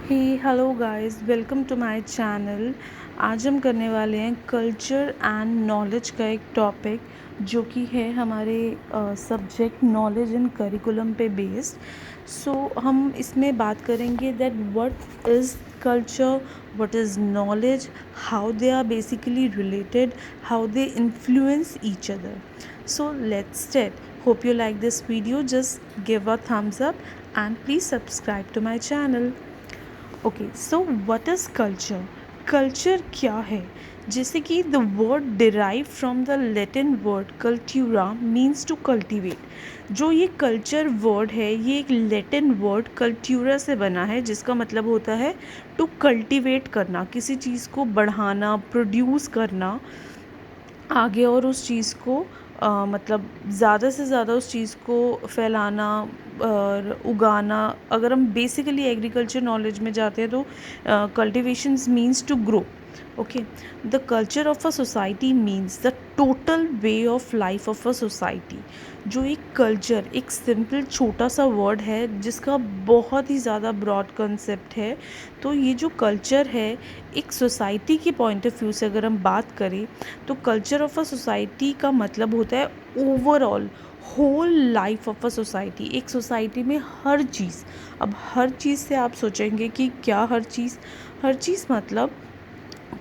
Hey hello guys, welcome to my channel. आज हम करने वाले हैं कल्चर एंड नॉलेज का एक टॉपिक जो कि है हमारे सब्जेक्ट नॉलेज एंड करिकुलम पे बेस्ड। सो हम इसमें बात करेंगे that what is culture, what is knowledge, how they are basically related, how they influence each other. So let's start. Hope you like this video. Just give a thumbs up and please subscribe to my channel. Okay, so what is culture? Culture क्या है? जैसे कि the word derive from the Latin word cultura means to cultivate. जो ये culture word है ये एक Latin word कल्ट्यूरा से बना है जिसका मतलब होता है टू कल्टिवेट करना, किसी चीज़ को बढ़ाना, प्रोड्यूस करना आगे, और उस चीज़ को मतलब ज़्यादा से ज़्यादा उस चीज़ को फैलाना और उगाना। अगर हम बेसिकली एग्रीकल्चर नॉलेज में जाते हैं तो cultivations means to grow. Okay, the culture of a society means the total way of life of a society. जो एक कल्चर एक सिंपल छोटा सा वर्ड है जिसका बहुत ही ज़्यादा ब्रॉड कंसेप्ट है। तो ये जो कल्चर है एक सोसाइटी के पॉइंट ऑफ व्यू से अगर हम बात करें तो कल्चर ऑफ अ सोसाइटी का मतलब होता है overall whole life of a society. एक सोसाइटी में हर चीज़, अब हर चीज़ से आप सोचेंगे कि क्या हर चीज़? हर चीज़ मतलब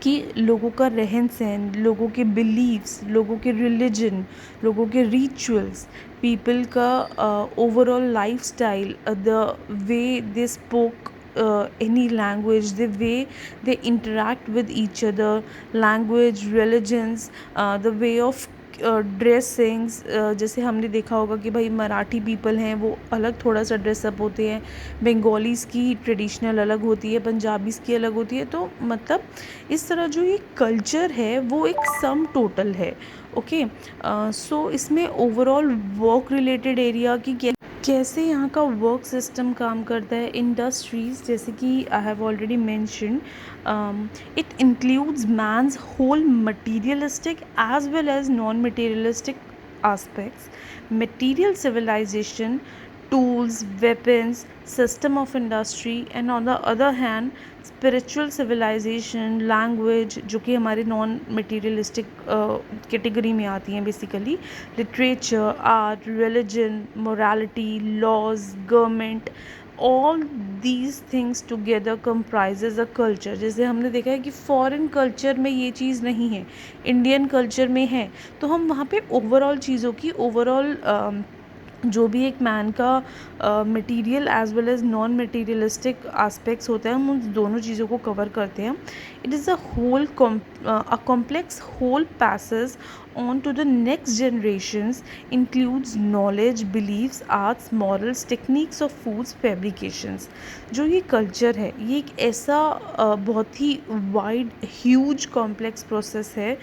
कि लोगों का रहन सहन, लोगों के बिलीव्स, लोगों के रिलीजन, लोगों के रिचुअल्स, पीपल का overall life style, the way they spoke any language, the way they interact with each other, language, religions, the way of dressings. जैसे हमने देखा होगा कि भाई मराठी पीपल हैं वो अलग थोड़ा सा ड्रेसअप होते हैं, बंगालीज़ की ट्रेडिशनल अलग होती है, पंजाबीज़ की अलग होती है। तो मतलब इस तरह जो ये कल्चर है वो एक सम टोटल है। ओके, सो इसमें ओवरऑल वर्क रिलेटेड एरिया की कैसे यहाँ का वर्क सिस्टम काम करता है, इंडस्ट्रीज़ जैसे कि I have already mention, it includes man's whole materialistic as well as non materialistic aspects, material civilization, tools, weapons, system of industry, and on the other hand spiritual civilization, language जो कि हमारे non materialistic category में आती हैं basically, literature, art, religion, morality, laws, government, all these things together comprises a culture. जैसे हमने देखा है कि फॉरेन कल्चर में ये चीज़ नहीं है, इंडियन कल्चर में है, तो हम वहाँ पे ओवरऑल चीज़ों की ओवरऑल जो भी एक मैन का material as well as non materialistic aspects होते हैं हम उन दोनों चीज़ों को कवर करते हैं। It is a whole a complex whole passes on to the next generations, includes knowledge, beliefs, arts, morals, techniques of foods, fabrications। जो ये कल्चर है ये एक ऐसा बहुत ही वाइड ह्यूज कॉम्प्लेक्स प्रोसेस है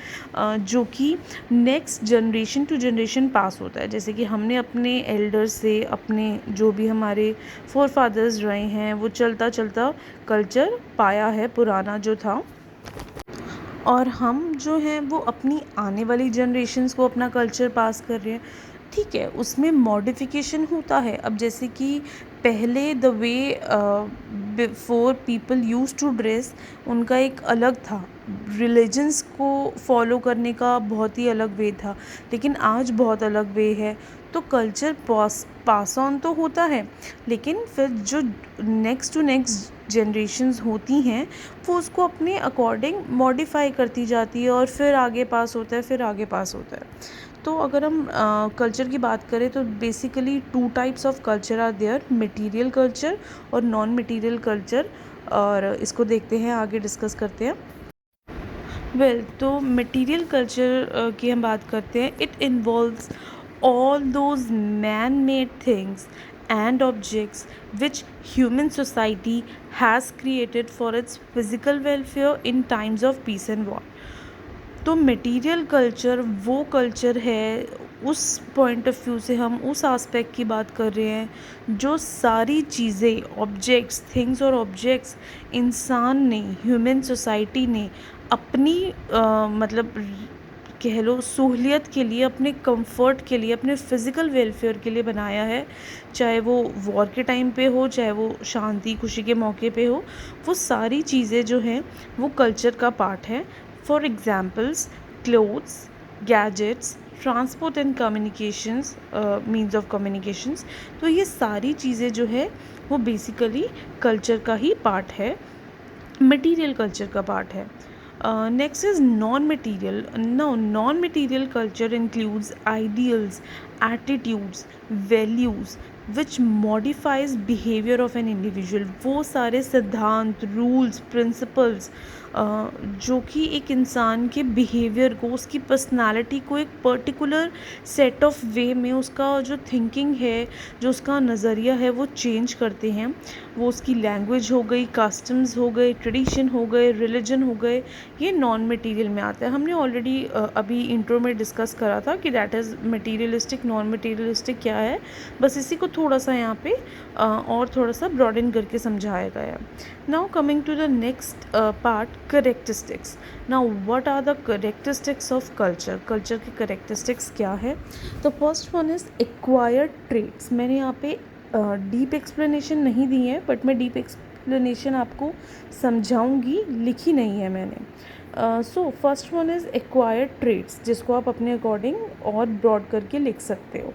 जो कि next generation to generation pass होता है। जैसे कि हमने अपने एल्डर से, अपने जो भी हमारे फोर फादर्स रहे हैं, वो चलता चलता कल्चर पाया है पुराना जो था, और हम जो हैं वो अपनी आने वाली जनरेशन्स को अपना कल्चर पास कर रहे हैं। ठीक है, उसमें मॉडिफिकेशन होता है। अब जैसे कि पहले the way before people use to dress उनका एक अलग था, रिलीजन्स को फॉलो करने का बहुत ही अलग वे था, लेकिन आज बहुत अलग वे है। तो कल्चर पास ऑन तो होता है, लेकिन फिर जो नेक्स्ट टू नेक्स्ट जनरेशन्स होती हैं वो उसको अपने अकॉर्डिंग मॉडिफाई करती जाती है और फिर आगे पास होता है, फिर आगे पास होता है। तो अगर हम कल्चर की बात करें तो basically two types of culture are there, material culture और नॉन मटेरियल कल्चर, और इसको देखते हैं, आगे डिस्कस करते हैं। तो मटेरियल कल्चर की हम बात करते हैं। It involves all those man-made things and objects which human society has created for its physical welfare in times of peace and war। तो मटेरियल कल्चर वो कल्चर है, उस पॉइंट ऑफ व्यू से हम उस आस्पेक्ट की बात कर रहे हैं जो सारी चीज़ें, ऑब्जेक्ट्स, थिंग्स और ऑब्जेक्ट्स इंसान ने, ह्यूमन सोसाइटी ने अपनी मतलब कह लो सहूलियत के लिए, अपने कंफर्ट के लिए, अपने फ़िज़िकल वेलफेयर के लिए बनाया है, चाहे वो वॉर के टाइम पे हो, चाहे वो शांति खुशी के मौके पे हो, वो सारी चीज़ें जो हैं वो कल्चर का पार्ट है। For examples clothes, gadgets, transport and communications, means of communications, तो ये सारी चीज़ें जो है वो बेसिकली कल्चर का ही पार्ट है, मटेरियल कल्चर का पार्ट है। Next is non material. Non material culture includes ideals, attitudes, values which modifies behaviour of an individual. वो सारे सिद्धांत, रूल्स, प्रिंसिपल्स जो कि एक इंसान के बिहेवियर को, उसकी पर्सनालिटी को एक पर्टिकुलर सेट ऑफ वे में उसका जो थिंकिंग है, जो उसका नज़रिया है वो चेंज करते हैं। वो उसकी लैंग्वेज हो गई, कस्टम्स हो गए, ट्रेडिशन हो गए, रिलीजन हो गए, ये नॉन मटेरियल में आता है। हमने ऑलरेडी अभी इंट्रो में डिस्कस करा था कि that is materialistic, non materialistic क्या है, बस इसी को थोड़ा सा यहाँ पे और थोड़ा सा ब्रॉडन करके समझाया गया है। Now coming to the next part, characteristics. Now what are the characteristics of culture? Culture के करेक्टरिस्टिक्स क्या है? तो first one is acquired traits. मैंने यहाँ पे डीप एक्सप्लेनेशन नहीं दी है, बट मैं डीप एक्सप्लेनेशन आपको समझाऊंगी, लिखी नहीं है मैंने। So first one is acquired traits, जिसको आप अपने अकॉर्डिंग और ब्रॉड करके लिख सकते हो।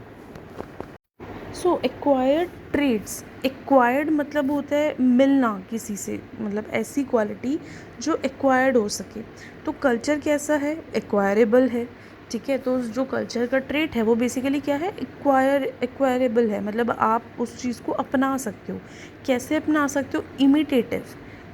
सो एक्वायर्ड ट्रेट्स, एक्वायर्ड मतलब होता है मिलना किसी से, मतलब ऐसी क्वालिटी जो एक्वायर्ड हो सके। तो कल्चर कैसा है? एक्वायरेबल है, ठीक है। तो जो कल्चर का ट्रेट है वो बेसिकली क्या है? एक्वायरेबल है, मतलब आप उस चीज़ को अपना सकते हो। कैसे अपना सकते हो?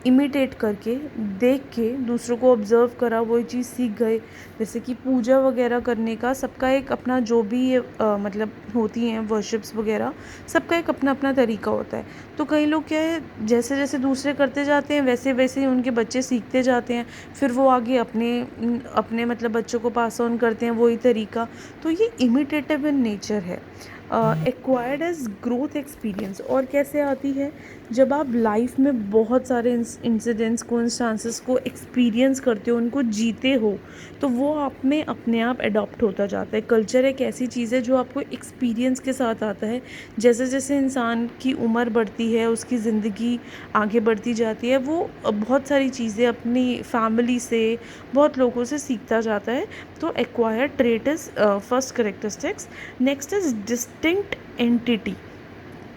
इमिटेट करके, देख के, दूसरों को ऑब्ज़र्व करा, वही चीज़ सीख गए। जैसे कि पूजा वगैरह करने का सबका एक अपना जो भी मतलब होती हैं वर्शिप्स वगैरह, सबका एक अपना अपना तरीका होता है। तो कई लोग क्या है, जैसे जैसे दूसरे करते जाते हैं वैसे वैसे ही उनके बच्चे सीखते जाते हैं, फिर वो आगे अपने अपने मतलब बच्चों को पास ऑन करते हैं वही तरीका। तो ये इमिटेटिव इन नेचर है। एक्वायर्ड एज ग्रोथ एक्सपीरियंस, और कैसे आती है? जब आप लाइफ में बहुत सारे इंसिडेंट्स को, इंस्टांसेस को एक्सपीरियंस करते हो, उनको जीते हो, तो वो आप में अपने आप अडॉप्ट होता जाता है। कल्चर एक ऐसी चीज़ है जो आपको एक्सपीरियंस के साथ आता है। जैसे जैसे इंसान की उम्र बढ़ती है, उसकी ज़िंदगी आगे बढ़ती जाती है, वो बहुत सारी चीज़ें अपनी फैमिली से, बहुत लोगों से सीखता जाता है। तो acquired trait is first characteristics. Next is distinct entity.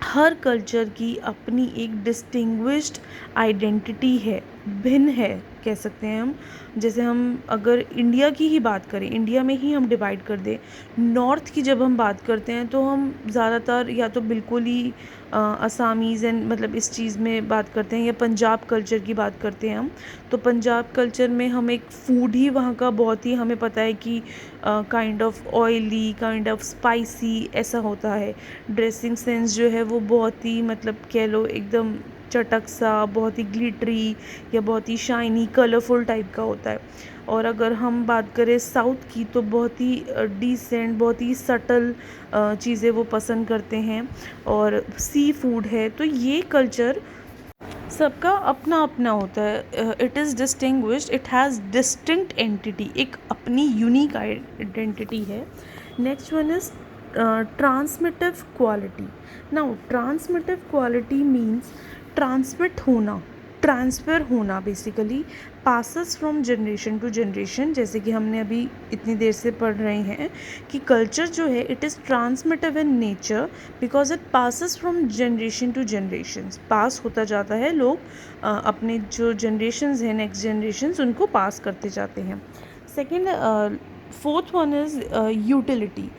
Her culture की अपनी एक डिस्टिंग्विश्ड आइडेंटिटी है, भिन्न है कह सकते हैं हम। जैसे हम अगर इंडिया की ही बात करें, इंडिया में ही हम डिवाइड कर दें, नॉर्थ की जब हम बात करते हैं तो हम ज़्यादातर या तो बिल्कुल ही असामीज़ एंड मतलब इस चीज़ में बात करते हैं, या पंजाब कल्चर की बात करते हैं हम। तो पंजाब कल्चर में हम एक फूड ही वहाँ का बहुत ही हमें पता है कि kind of oily, kind of spicy ऐसा होता है। ड्रेसिंग सेंस जो है वो बहुत ही मतलब कह लो एकदम चटक सा, बहुत ही ग्लिटरी या बहुत ही शाइनी, कलरफुल टाइप का होता है। और अगर हम बात करें साउथ की तो बहुत ही डिसेंट, बहुत ही सटल चीज़ें वो पसंद करते हैं, और सी फूड है। तो ये कल्चर सबका अपना अपना होता है। It is distinguished, it has distinct entity, एक अपनी यूनिक आइडेंटिटी है। Next one is transmitive quality. Now transmitive quality means transmit होना, ट्रांसफ़र होना, basically passes from generation to generation. जैसे कि हमने अभी इतनी देर से पढ़ रहे हैं कि कल्चर जो है it is transmitive in nature because it passes from generation to generation, pass होता जाता है। लोग अपने जो जनरेशन्स हैं, नेक्स्ट जनरेशन्स, उनको पास करते जाते हैं। Second, fourth one is utility.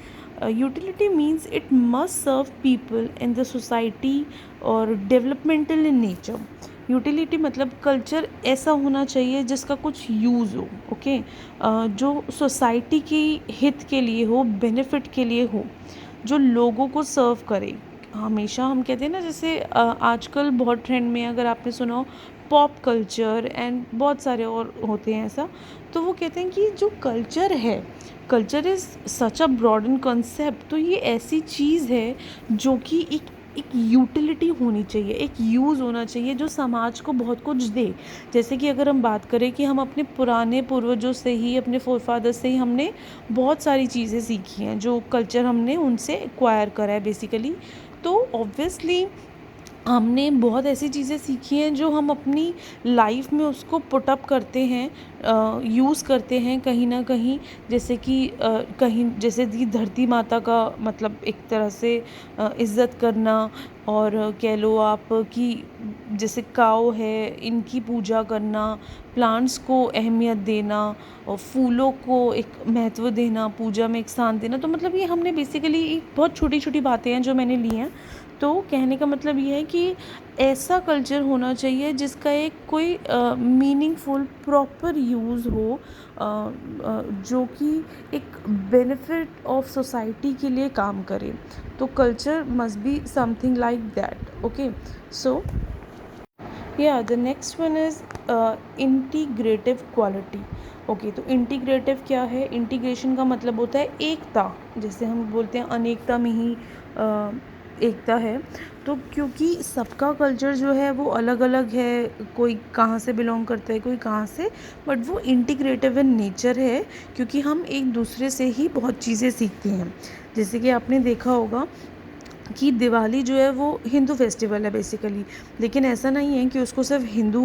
Utility means it must serve people in the society और डेवलपमेंटल इन नेचर। यूटिलिटी मतलब कल्चर ऐसा होना चाहिए जिसका कुछ यूज़ हो, ओके, जो सोसाइटी की हित के लिए हो, बेनिफिट के लिए हो, जो लोगों को सर्व करे। हमेशा हम कहते हैं ना, जैसे आजकल बहुत ट्रेंड में, अगर आपने सुना हो पॉप कल्चर एंड बहुत सारे और होते हैं ऐसा, तो वो कहते हैं कि जो कल्चर है, culture is such a broad in concept. तो ये ऐसी चीज़ है जो कि एक एक यूटिलिटी होनी चाहिए, एक यूज़ होना चाहिए जो समाज को बहुत कुछ दे। जैसे कि अगर हम बात करें कि हम अपने पुराने पूर्वजों से ही, अपने फोरफादर से ही हमने बहुत सारी चीज़ें सीखी हैं, जो कल्चर हमने उनसे एक्वायर करा है बेसिकली। तो ऑब्वियसली हमने बहुत ऐसी चीज़ें सीखी हैं जो हम अपनी लाइफ में उसको पुट अप करते हैं, यूज़ करते हैं कहीं ना कहीं। जैसे कि कहीं जैसे कि धरती माता का मतलब एक तरह से इज़्ज़त करना, और कह लो आप कि जैसे काऊ है इनकी पूजा करना, प्लांट्स को अहमियत देना, और फूलों को एक महत्व देना, पूजा में एक स्थान देना। तो मतलब ये हमने बेसिकली एक बहुत छोटी छोटी बातें हैं जो मैंने ली हैं। तो कहने का मतलब ये है कि ऐसा कल्चर होना चाहिए जिसका एक कोई मीनिंगफुल प्रॉपर यूज़ हो, जो कि एक बेनिफिट ऑफ सोसाइटी के लिए काम करे। तो culture must be something like that. Okay, so the next one is integrative quality. Okay, तो इंटीग्रेटिव क्या है? इंटीग्रेशन का मतलब होता है एकता। जैसे हम बोलते हैं अनेकता में ही एकता है। तो क्योंकि सबका कल्चर जो है वो अलग अलग है, कोई कहाँ से बिलोंग करता है, कोई कहाँ से, बट वो इंटीग्रेटिव इन नेचर है, क्योंकि हम एक दूसरे से ही बहुत चीज़ें सीखते हैं। जैसे कि आपने देखा होगा कि दिवाली जो है वो हिंदू फेस्टिवल है बेसिकली, लेकिन ऐसा नहीं है कि उसको सिर्फ हिंदू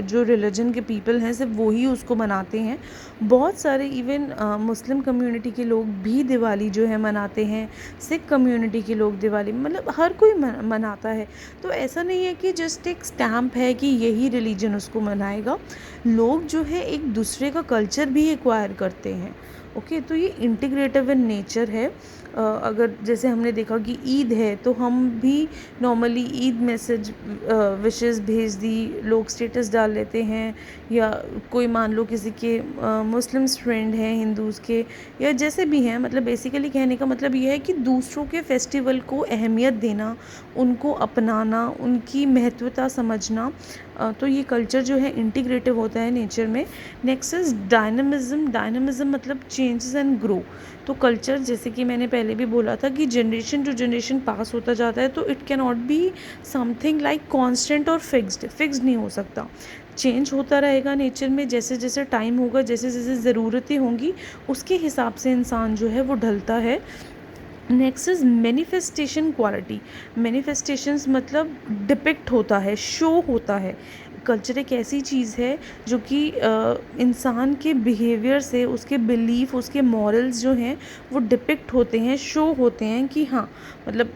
जो रिलीजन के पीपल हैं सिर्फ वो ही उसको मनाते हैं। बहुत सारे इवन मुस्लिम कम्युनिटी के लोग भी दिवाली जो है मनाते हैं, सिख कम्युनिटी के लोग दिवाली, मतलब हर कोई मनाता है। तो ऐसा नहीं है कि जस्ट एक स्टैम्प है कि यही रिलीजन उसको मनाएगा। लोग जो है एक दूसरे का कल्चर भी एक्वायर करते हैं। ओके, तो ये इंटीग्रेटिव इन नेचर है। अगर जैसे हमने देखा कि ईद है तो हम भी नॉर्मली ईद मैसेज विशेस भेज दी, लोग स्टेटस डाल लेते हैं, या कोई मान लो किसी के मुस्लिम्स फ्रेंड हैं हिंदूज़ के, या जैसे भी हैं, मतलब बेसिकली कहने का मतलब ये है कि दूसरों के फेस्टिवल को अहमियत देना, उनको अपनाना, उनकी महत्वता समझना। तो ये कल्चर जो है इंटीग्रेटिव होता है नेचर में। Next is dynamism. डायनामिज्म मतलब चेंजेस एंड ग्रो। तो कल्चर, जैसे कि मैंने पहले भी बोला था कि जनरेशन टू जनरेशन पास होता जाता है, तो it can not be something like constant और फिक्स्ड नहीं हो सकता। चेंज होता रहेगा नेचर में, जैसे जैसे टाइम होगा, जैसे जैसे ज़रूरतें होंगी, उसके हिसाब से इंसान जो है वो ढलता है। Next is manifestation quality. Manifestations मतलब डिपिक्ट होता है, शो होता है। कल्चर एक ऐसी चीज़ है जो कि इंसान के बिहेवियर से, उसके बिलीफ, उसके मॉरल्स जो हैं वो डिपिक्ट होते हैं, शो होते हैं कि हाँ, मतलब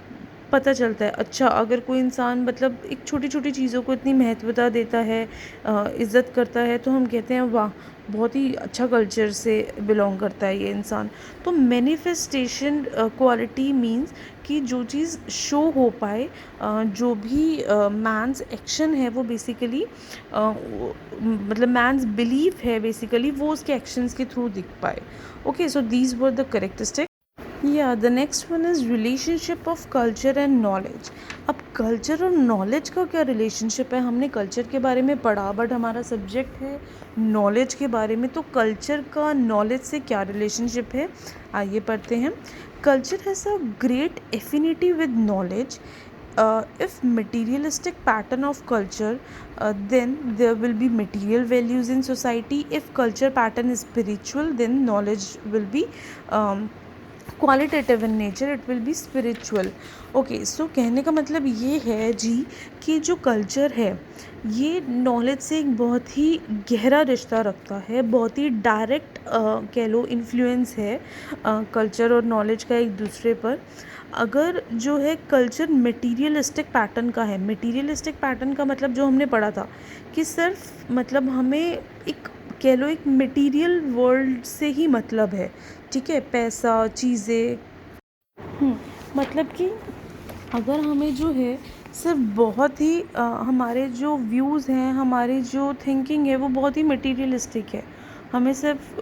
पता चलता है। अच्छा, अगर कोई इंसान मतलब एक छोटी छोटी चीज़ों को इतनी महत्वता देता है, इज़्ज़त करता है, तो हम कहते हैं वाह, बहुत ही अच्छा कल्चर से बिलोंग करता है ये इंसान। तो मैनिफेस्टेशन क्वालिटी मीन्स कि जो चीज़ शो हो पाए, जो भी मैंस एक्शन है वो बेसिकली मतलब मैंस बिलीफ है बेसिकली, वो उसके एक्शंस के थ्रू दिख पाए। Okay, so these were the characteristic. The next one is relationship of culture and knowledge. अब कल्चर और नॉलेज का क्या रिलेशनशिप है? हमने कल्चर के बारे में पढ़ा, बट हमारा सब्जेक्ट है नॉलेज के बारे में। तो कल्चर का नॉलेज से क्या रिलेशनशिप है, आइए पढ़ते हैं। Culture has a great affinity with knowledge. If materialistic pattern of culture, then there will be material values in society. If culture pattern is spiritual, then knowledge will be qualitative in nature, it will be spiritual. Okay, so कहने का मतलब ये है जी कि जो culture है ये knowledge से एक बहुत ही गहरा रिश्ता रखता है, बहुत ही डायरेक्ट कह लो इन्फ्लुएंस है कल्चर और नॉलेज का एक दूसरे पर। अगर जो है कल्चर मटेरियलिस्टिक पैटर्न का है, मटेरियलिस्टिक पैटर्न का मतलब जो हमने पढ़ा था कि सिर्फ मतलब हमें एक कह लो एक मटेरियल वर्ल्ड से ही मतलब है, ठीक है, पैसा, चीज़ें। मतलब कि अगर हमें जो है सिर्फ बहुत ही हमारे जो व्यूज़ हैं, हमारी जो थिंकिंग है वो बहुत ही मटेरियलिस्टिक है, हमें सिर्फ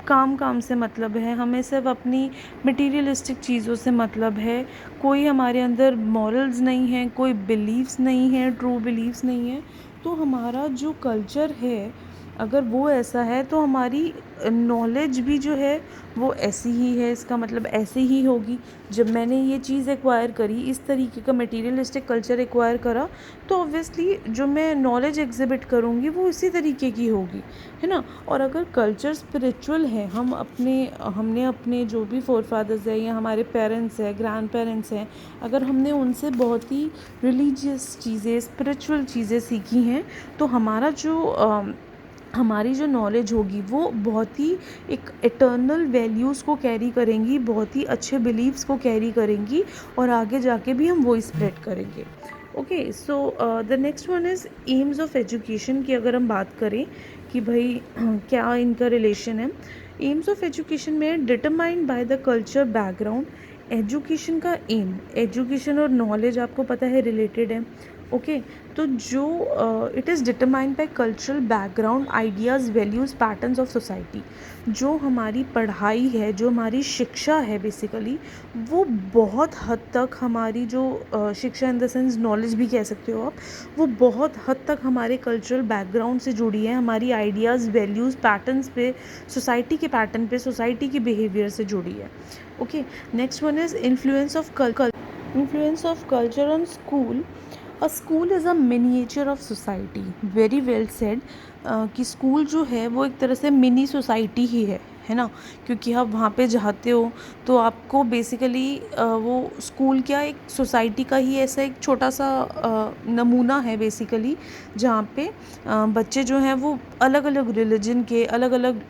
काम काम से मतलब है, हमें सिर्फ अपनी मटेरियलिस्टिक चीज़ों से मतलब है, कोई हमारे अंदर मॉरल्स नहीं है, कोई बिलीव्स नहीं है, ट्रू बिलीव्स नहीं है, तो हमारा जो कल्चर है अगर वो ऐसा है तो हमारी नॉलेज भी जो है वो ऐसी ही है, इसका मतलब ऐसे ही होगी। जब मैंने ये चीज़ एक्वायर करी, इस तरीके का मटेरियलिस्टिक कल्चर एक्वायर करा, तो ऑब्वियसली जो मैं नॉलेज एग्जिबिट करूँगी वो इसी तरीके की होगी, है ना। और अगर कल्चर स्पिरिचुअल है, हमने अपने जो भी फोर फादर्स है या हमारे पेरेंट्स हैं, ग्रैंड पेरेंट्स हैं, अगर हमने उनसे बहुत ही रिलीजियस चीज़ें, स्पिरिचुअल चीज़ें सीखी हैं, तो हमारी जो नॉलेज होगी वो बहुत ही एक इटर्नल वैल्यूज़ को कैरी करेंगी, बहुत ही अच्छे बिलीव्स को कैरी करेंगी, और आगे जाके भी हम वही स्प्रेड करेंगे। Okay, so the next one is AIIMS of education की अगर हम बात करें कि भाई क्या इनका रिलेशन है। एम्स ऑफ एजुकेशन में determined by the culture background. Education का एम, एजुकेशन और नॉलेज आपको पता है रिलेटेड है। ओके, तो जो it is determined by cultural background, ideas, values, patterns of society. जो हमारी पढ़ाई है, जो हमारी शिक्षा है बेसिकली, वो बहुत हद तक हमारी जो शिक्षा इन द सेंस नॉलेज भी कह सकते हो आप, वो बहुत हद तक हमारे कल्चरल बैकग्राउंड से जुड़ी है, हमारी आइडियाज़, वैल्यूज़, पैटर्न्स पे, सोसाइटी के पैटर्न पे, सोसाइटी के बिहेवियर से जुड़ी है। Okay, next one is influence of culture on school. A school is a miniature of society. Very well said, कि स्कूल जो है वो एक तरह से मिनी सोसाइटी ही है ना। क्योंकि आप वहाँ पे जाते हो तो आपको बेसिकली वो स्कूल क्या, एक सोसाइटी का ही ऐसा एक छोटा सा नमूना है बेसिकली, जहाँ पे बच्चे जो हैं वो अलग अलग रिलीजन के, अलग अलग,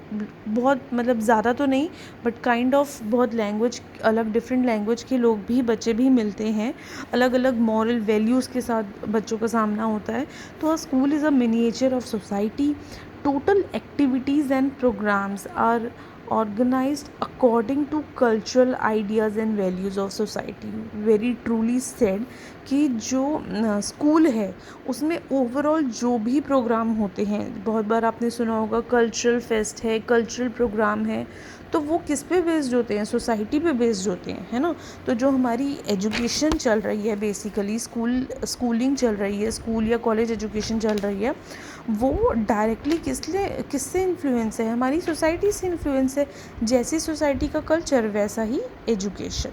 बहुत मतलब ज़्यादा तो नहीं बट काइंड ऑफ बहुत लैंग्वेज, अलग डिफरेंट लैंग्वेज के लोग भी, बच्चे भी मिलते हैं, अलग अलग मॉरल वैल्यूज़ के साथ बच्चों का सामना होता है। तो a school is a miniature of society. Total activities and programs are organized according to cultural ideas and values of society. Very truly said कि जो स्कूल है उसमें ओवरऑल जो भी प्रोग्राम होते हैं, बहुत बार आपने सुना होगा कल्चरल फेस्ट है, कल्चरल प्रोग्राम है, तो वो किस पे बेस्ड होते हैं, सोसाइटी पे बेस्ड होते हैं, है ना। तो जो हमारी एजुकेशन चल रही है बेसिकली, स्कूलिंग चल रही है, स्कूल या कॉलेज एजुकेशन चल रही है, वो डायरेक्टली किससे इन्फ्लुएंस है, हमारी सोसाइटी से इन्फ्लुएंस है। जैसी सोसाइटी का कल्चर वैसा ही education.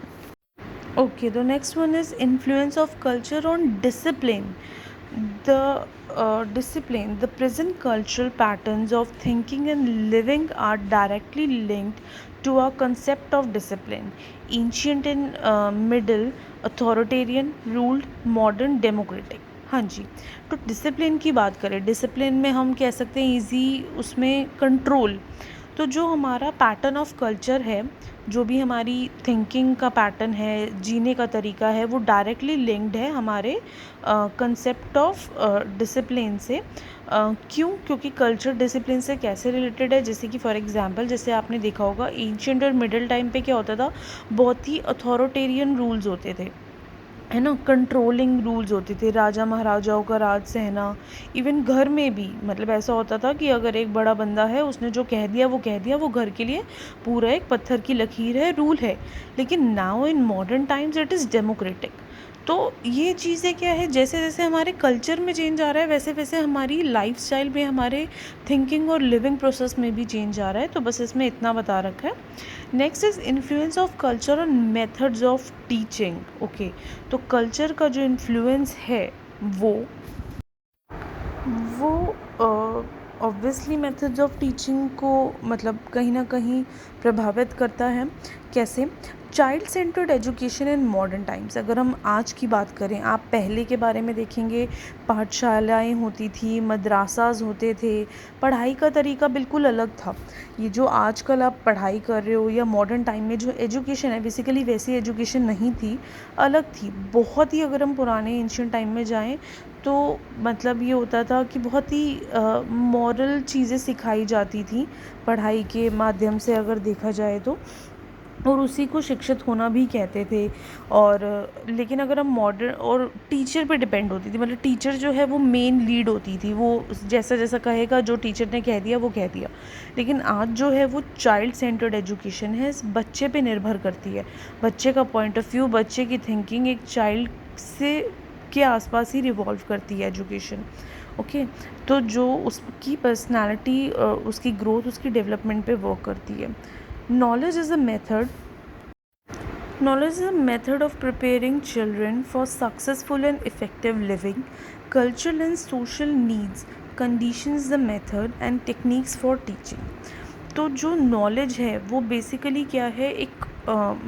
Okay, the next one is influence of culture on discipline. The present cultural patterns of thinking and living are directly linked to our concept of discipline. Ancient and middle, authoritarian, ruled, modern, democratic. हाँ जी, तो discipline की बात करें, discipline में हम कह सकते हैं ईजी, उसमें कंट्रोल। तो जो हमारा पैटर्न ऑफ कल्चर है, जो भी हमारी थिंकिंग का पैटर्न है, जीने का तरीका है, वो डायरेक्टली लिंक्ड है हमारे कंसेप्ट ऑफ डिसिप्लिन से। क्यों? क्योंकि कल्चर डिसिप्लिन से कैसे रिलेटेड है, जैसे कि फॉर एग्जांपल, जैसे आपने देखा होगा एंशिएंट और मिडिल टाइम पे क्या होता था, बहुत ही अथॉरिटेरियन रूल्स होते थे, है ना, कंट्रोलिंग रूल्स होते थे, राजा महाराजाओं का राज सहना। इवन घर में भी मतलब ऐसा होता था कि अगर एक बड़ा बंदा है, उसने जो कह दिया वो कह दिया, वो घर के लिए पूरा एक पत्थर की लकीर है, रूल है। लेकिन now in modern times it is democratic. तो ये चीज़ें क्या है, जैसे जैसे हमारे कल्चर में चेंज आ रहा है, वैसे वैसे हमारी लाइफस्टाइल में, हमारे थिंकिंग और लिविंग प्रोसेस में भी चेंज आ रहा है। तो बस इसमें इतना बता रखा है। Next is influence of culture on methods of teaching. Okay, तो कल्चर का जो इन्फ्लुएंस है वो ऑब्वियसली मेथड्स ऑफ टीचिंग को मतलब कहीं ना कहीं प्रभावित करता है। कैसे? Child centred education in modern times. अगर हम आज की बात करें, आप पहले के बारे में देखेंगे, पाठशालाएं होती थी, मदरासाज होते थे, पढ़ाई का तरीका बिल्कुल अलग था। ये जो आजकल आप पढ़ाई कर रहे हो या मॉडर्न टाइम में जो एजुकेशन है, बेसिकली वैसी एजुकेशन नहीं थी, अलग थी बहुत ही। अगर हम पुराने एंशिएंट टाइम में जाएं तो मतलब ये होता था कि बहुत ही मॉरल चीज़ें सिखाई जाती थी पढ़ाई के माध्यम से, अगर देखा जाए तो, और उसी को शिक्षित होना भी कहते थे। और लेकिन अगर हम मॉडर्न, और टीचर पे डिपेंड होती थी, मतलब टीचर जो है वो मेन लीड होती थी, वो जैसा जैसा कहेगा, जो टीचर ने कह दिया वो कह दिया। लेकिन आज जो है वो चाइल्ड सेंटर्ड एजुकेशन है, बच्चे पे निर्भर करती है, बच्चे का पॉइंट ऑफ व्यू, बच्चे की थिंकिंग, एक चाइल्ड से के आसपास ही रिवॉल्व करती है एजुकेशन। ओके। तो जो उसकी पर्सनैलिटी उसकी ग्रोथ, उसकी डेवलपमेंट पे वर्क करती है। Knowledge is a method Knowledge is a method of preparing children for successful and effective living. Cultural and social needs conditions the method and techniques for teaching. तो जो knowledge है वो basically क्या है, एक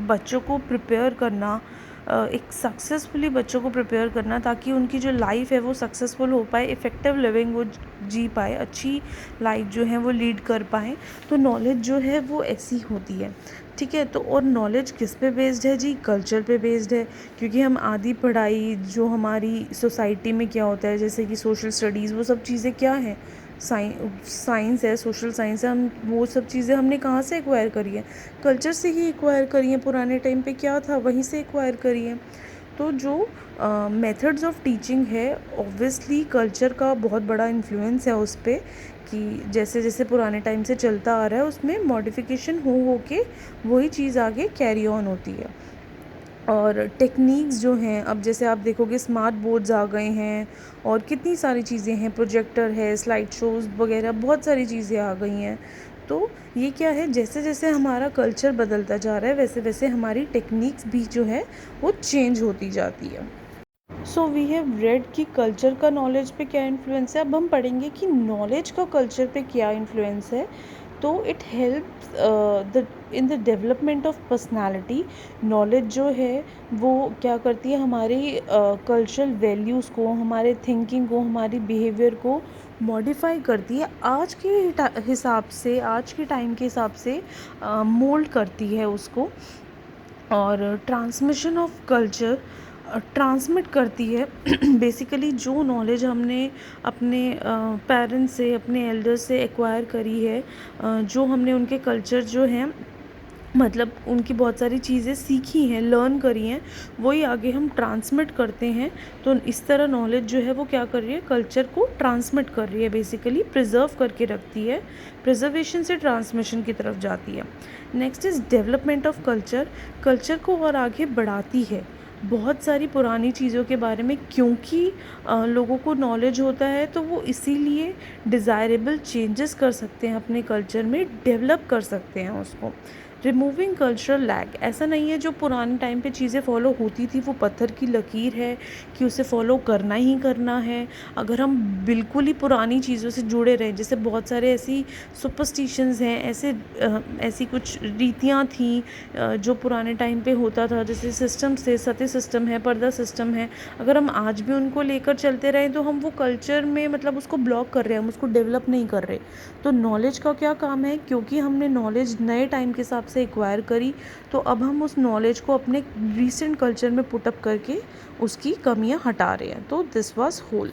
बच्चों को प्रिपेयर करना, एक सक्सेसफुली बच्चों को प्रिपेयर करना ताकि उनकी जो लाइफ है वो सक्सेसफुल हो पाए, इफ़ेक्टिव लिविंग वो जी पाए, अच्छी लाइफ जो है वो लीड कर पाए। तो नॉलेज जो है वो ऐसी होती है, ठीक है। तो और नॉलेज किस पे बेस्ड है जी? कल्चर पे बेस्ड है, क्योंकि हम आधी पढ़ाई जो हमारी सोसाइटी में क्या होता है, जैसे कि सोशल स्टडीज़, वो सब चीज़ें क्या हैं, साइंस है, सोशल साइंस है, हम वो सब चीज़ें हमने कहाँ से एक्वायर करी है? कल्चर से ही एक्वायर करी है। पुराने टाइम पे क्या था, वहीं से एक्वायर करी है। तो जो मेथड्स ऑफ टीचिंग है, ऑब्वियसली कल्चर का बहुत बड़ा इन्फ्लुएंस है उस पर, कि जैसे जैसे पुराने टाइम से चलता आ रहा है उसमें मॉडिफिकेशन हो के वही चीज़ आगे कैरी ऑन होती है। और टेक्निक्स जो हैं, अब जैसे आप देखोगे स्मार्ट बोर्ड्स आ गए हैं और कितनी सारी चीज़ें हैं, प्रोजेक्टर है, स्लाइड शोज़ वगैरह, बहुत सारी चीज़ें आ गई हैं। तो ये क्या है, जैसे जैसे हमारा कल्चर बदलता जा रहा है वैसे वैसे हमारी टेक्निक्स भी जो है वो चेंज होती जाती है। सो वी हैव रेड कि कल्चर का नॉलेज पे क्या इन्फ्लुएंस है। अब हम पढ़ेंगे कि नॉलेज का कल्चर पे क्या इन्फ्लुएंस है। तो it helps the in the development of personality. Knowledge जो है वो क्या करती है, हमारी कल्चरल वैल्यूज़ को, हमारे थिंकिंग को, हमारी बिहेवियर को मॉडिफाई करती है, आज के हिसाब से, आज के टाइम के हिसाब से मोल्ड करती है उसको। और ट्रांसमिशन ऑफ कल्चर ट्रांसमिट करती है बेसिकली जो नॉलेज हमने अपने पेरेंट्स से, अपने एल्डर्स से एक्वायर करी है, जो हमने उनके कल्चर जो हैं, मतलब उनकी बहुत सारी चीज़ें सीखी हैं, लर्न करी हैं, वही आगे हम ट्रांसमिट करते हैं। तो इस तरह नॉलेज जो है वो क्या कर रही है, कल्चर को ट्रांसमिट कर रही है, बेसिकली प्रिजर्व करके रखती है, प्रिजर्वेशन से ट्रांसमिशन की तरफ जाती है। Next is development of culture. Culture को और आगे बढ़ाती है बहुत सारी पुरानी चीज़ों के बारे में, क्योंकि लोगों को नॉलेज होता है तो वो इसीलिए डिज़ायरेबल चेंजेस कर सकते हैं, अपने कल्चर में डेवलप कर सकते हैं उसको। रिमूविंग कल्चरल लैग, ऐसा नहीं है जो पुराने टाइम पे चीज़ें फॉलो होती थी वो पत्थर की लकीर है कि उसे फॉलो करना ही करना है। अगर हम बिल्कुल ही पुरानी चीज़ों से जुड़े रहें, जैसे बहुत सारे ऐसी सुपरस्टिशंस हैं, ऐसी कुछ रीतियाँ थीं जो पुराने टाइम पे होता था, जैसे सिस्टम्स थे, सती सिस्टम है, पर्दा सिस्टम है, अगर हम आज भी उनको लेकर चलते रहें तो हम वो कल्चर में मतलब उसको ब्लॉक कर रहे हैं, हम उसको डेवलप नहीं कर रहे। तो नॉलेज का क्या काम है, क्योंकि हमने नॉलेज नए टाइम के हिसाब से एक्वायर करी, तो अब हम उस नॉलेज को अपने रीसेंट कल्चर में पुटअप करके उसकी कमियां हटा रहे हैं। तो दिस वाज होल।